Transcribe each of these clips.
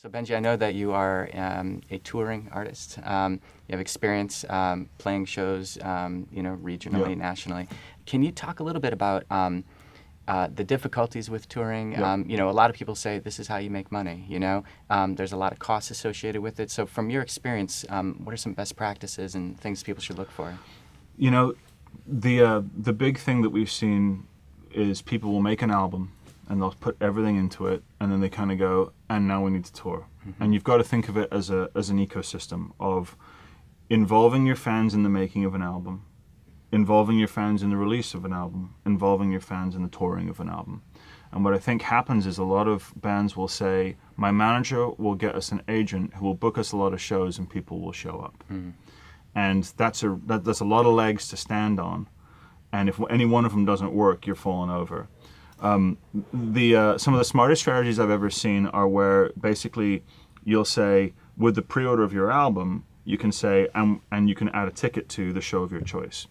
So Benji, I know that you are a touring artist. You have experience playing shows, regionally, Yeah. nationally. Can you talk a little bit about the difficulties with touring? Yeah. A lot of people say this is how you make money. There's a lot of costs associated with it. So from your experience, what are some best practices and things people should look for? You know, the big thing that we've seen is people will make an album and they'll put everything into it, and then they kind of go, and now we need to tour. Mm-hmm. And you've got to think of it as an ecosystem of involving your fans in the making of an album, involving your fans in the release of an album, involving your fans in the touring of an album. And what I think happens is a lot of bands will say, my manager will get us an agent who will book us a lot of shows and people will show up. Mm-hmm. And that's a lot of legs to stand on. And if any one of them doesn't work, you're falling over. Some of the smartest strategies I've ever seen are where basically you'll say, with the pre-order of your album, you can say, and you can add a ticket to the show of your choice.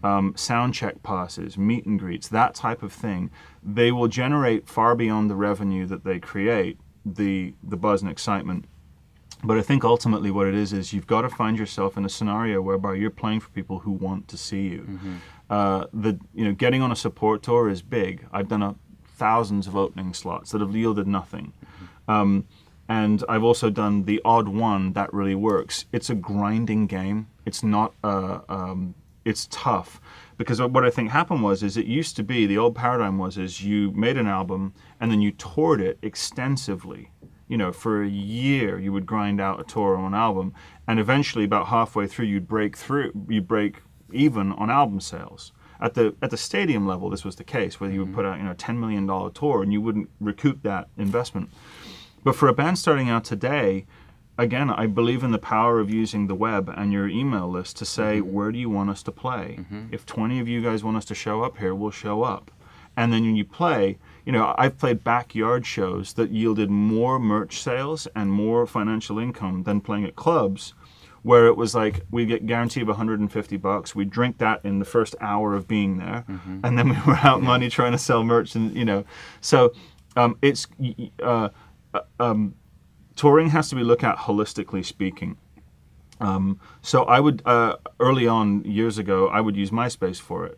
Sound check passes, meet and greets, that type of thing. They will generate far beyond the revenue that they create, the buzz and excitement. But I think ultimately what it is you've got to find yourself in a scenario whereby you're playing for people who want to see you. Mm-hmm. Getting on a support tour is big. I've done thousands of opening slots that have yielded nothing. Mm-hmm. And I've also done the odd one that really works. It's a grinding game. It's not, it's tough. Because what I think happened is it used to be, the old paradigm is you made an album and then you toured it extensively. For a year you would grind out a tour on an album, and eventually about halfway through you'd break even on album sales. At the stadium level, this was the case, where you would put out a $10 million tour and you wouldn't recoup that investment. But for a band starting out today, again, I believe in the power of using the web and your email list to say, where do you want us to play? If 20 of you guys want us to show up here, we'll show up. And then when you play, I've played backyard shows that yielded more merch sales and more financial income than playing at clubs, where it was like we get guarantee of $150. We drink that in the first hour of being there, and then we were out money trying to sell merch, and so touring has to be looked at holistically speaking. So I would early on years ago I would use MySpace for it.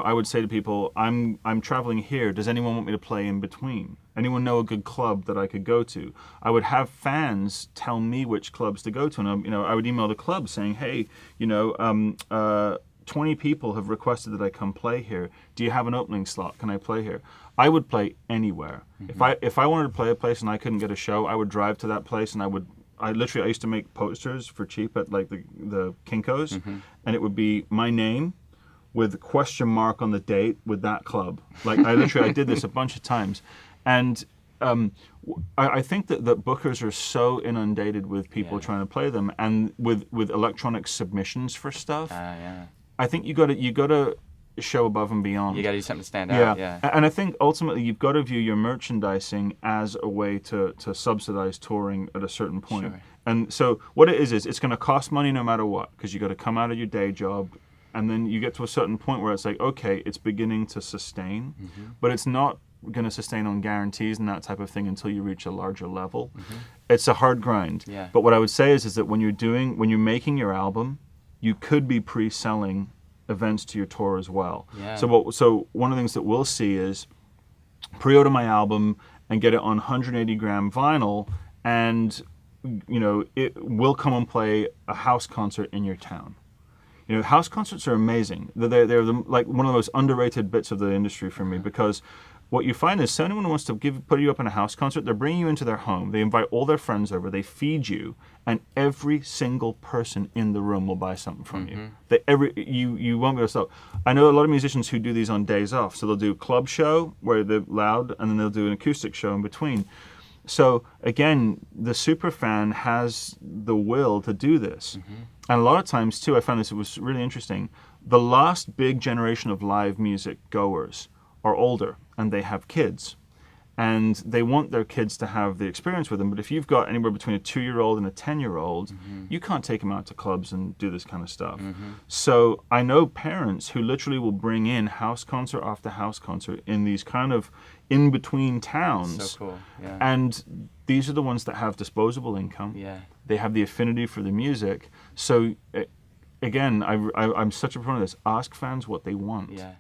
I would say to people, I'm traveling here. Does anyone want me to play in between? Anyone know a good club that I could go to? I would have fans tell me which clubs to go to, and I would email the club saying, hey, 20 people have requested that I come play here. Do you have an opening slot? Can I play here? I would play anywhere. If I wanted to play a place and I couldn't get a show, I would drive to that place, and I used to make posters for cheap at like the Kinko's, and it would be my name with a question mark on the date with that club. Like I did this a bunch of times, and I think that bookers are so inundated with people trying to play them, and with electronic submissions for stuff. I think you got to show above and beyond. You got to do something to stand out. Yeah. And I think ultimately you've got to view your merchandising as a way to subsidize touring at a certain point. Sure. And so what it is it's going to cost money no matter what, because you got to come out of your day job, and then you get to a certain point where it's like, okay, it's beginning to sustain, but it's not going to sustain on guarantees and that type of thing until you reach a larger level. It's a hard grind. Yeah. But what I would say is that when you're making your album, you could be pre-selling events to your tour as well. Yeah. So one of the things that we'll see is pre-order my album and get it on 180 gram vinyl, and it will come and play a house concert in your town. House concerts are amazing. They're like one of the most underrated bits of the industry for me, because what you find is anyone who wants to put you up in a house concert, they're bringing you into their home, they invite all their friends over, they feed you, and every single person in the room will buy something from you. You won't be able to stop. I know a lot of musicians who do these on days off, so they'll do a club show where they're loud, and then they'll do an acoustic show in between. So again, the super fan has the will to do this. And a lot of times too, I found this, it was really interesting, the last big generation of live music goers are older and they have kids. and they want their kids to have the experience with them. But if you've got anywhere between a 2-year-old and a 10-year-old, you can't take them out to clubs and do this kind of stuff. So I know parents who literally will bring in house concert after house concert in these kind of in-between towns. So cool. Yeah. And these are the ones that have disposable income. Yeah. They have the affinity for the music. So again, I'm such a proponent of this. Ask fans what they want. Yeah.